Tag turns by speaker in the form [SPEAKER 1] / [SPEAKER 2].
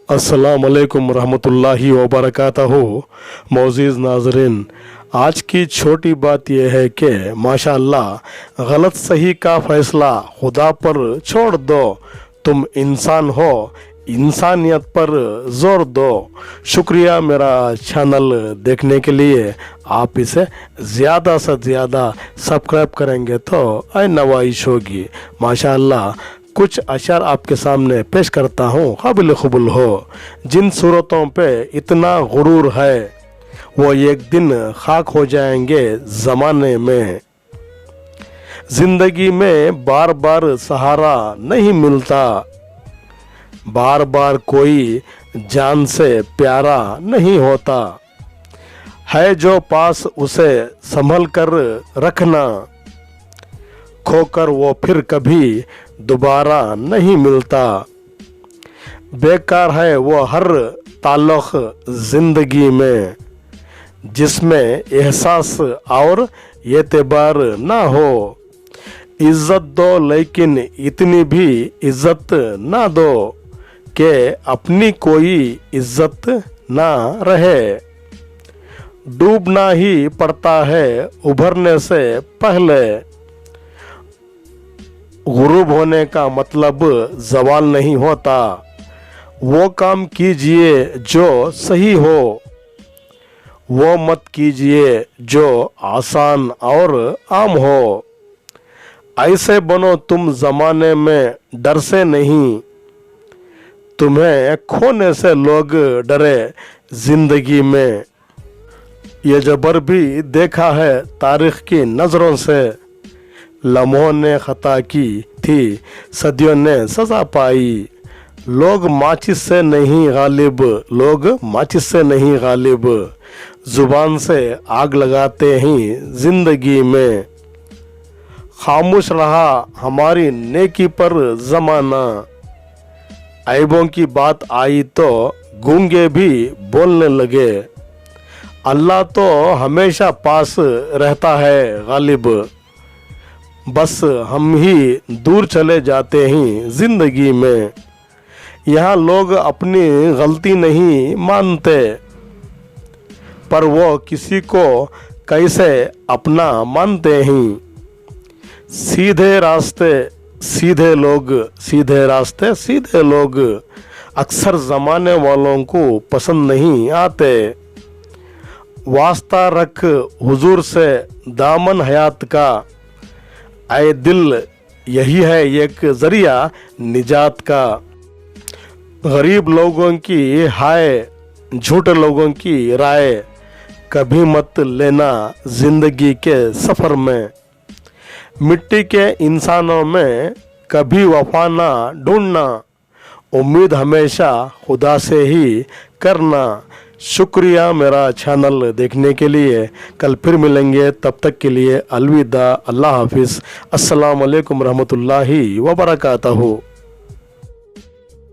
[SPEAKER 1] अस्सलाम वालेकुम रहमतुल्लाहि व बरकातहू। मोअज़्ज़िज़ नाज़रीन, आज की छोटी बात यह है कि माशाअल्लाह गलत सही का फ़ैसला खुदा पर छोड़ दो। तुम इंसान हो, इंसानियत पर ज़ोर दो। शुक्रिया मेरा चैनल देखने के लिए। आप इसे ज़्यादा से ज़्यादा सब्सक्राइब करेंगे तो नवाइश होगी। माशाअल्लाह कुछ अशर आपके सामने पेश करता हूँ, काबिल क़बूल हो। जिन सूरतों पे इतना गुरूर है वो एक दिन खाक हो जाएंगे ज़माने में। ज़िंदगी में बार बार सहारा नहीं मिलता, बार बार कोई जान से प्यारा नहीं होता। है जो पास उसे संभल कर रखना, खोकर वो फिर कभी दोबारा नहीं मिलता। बेकार है वो हर ताल्लुक़ ज़िंदगी में जिसमें एहसास और एतबार ना हो। इज़्ज़त दो लेकिन इतनी भी इज़्ज़त ना दो कि अपनी कोई इज़्ज़त ना रहे। डूबना ही पड़ता है उभरने से पहले। गुरूब होने का मतलब ज़वाल नहीं होता। वो काम कीजिए जो सही हो, वो मत कीजिए जो आसान और आम हो। ऐसे बनो तुम ज़माने में डर से नहीं, तुम्हें खोने से लोग डरे ज़िंदगी में। ये जबर भी देखा है तारीख़ की नज़रों से। लम्हों ने ख़ता की थी, सदियों ने सज़ा पाई। लोग माचिस से नहीं गालिब, लोग माचिस से नहीं गालिब। ज़ुबान से आग लगाते हैं ज़िंदगी में। खामोश रहा हमारी नेकी पर ज़माना। ऐबों की बात आई तो गूंगे भी बोलने लगे। अल्लाह तो हमेशा पास रहता है गालिब, बस हम ही दूर चले जाते हैं ज़िंदगी में। यहाँ लोग अपनी गलती नहीं मानते, पर वो किसी को कैसे अपना मानते हैं। सीधे रास्ते सीधे लोग, सीधे रास्ते सीधे लोग अक्सर ज़माने वालों को पसंद नहीं आते। वास्ता रख हुजूर से दामन हयात का, आए दिल यही है एक ज़रिया निजात का। गरीब लोगों की हाय, झूठे लोगों की राय कभी मत लेना ज़िंदगी के सफ़र में। मिट्टी के इंसानों में कभी वफा ना ढूंढना, उम्मीद हमेशा खुदा से ही करना। शुक्रिया मेरा चैनल देखने के लिए। कल फिर मिलेंगे, तब तक के लिए अलविदा, अल्लाह हाफिज़। अस्सलाम वालेकुम रहमतुल्लाहि व बरकातहू।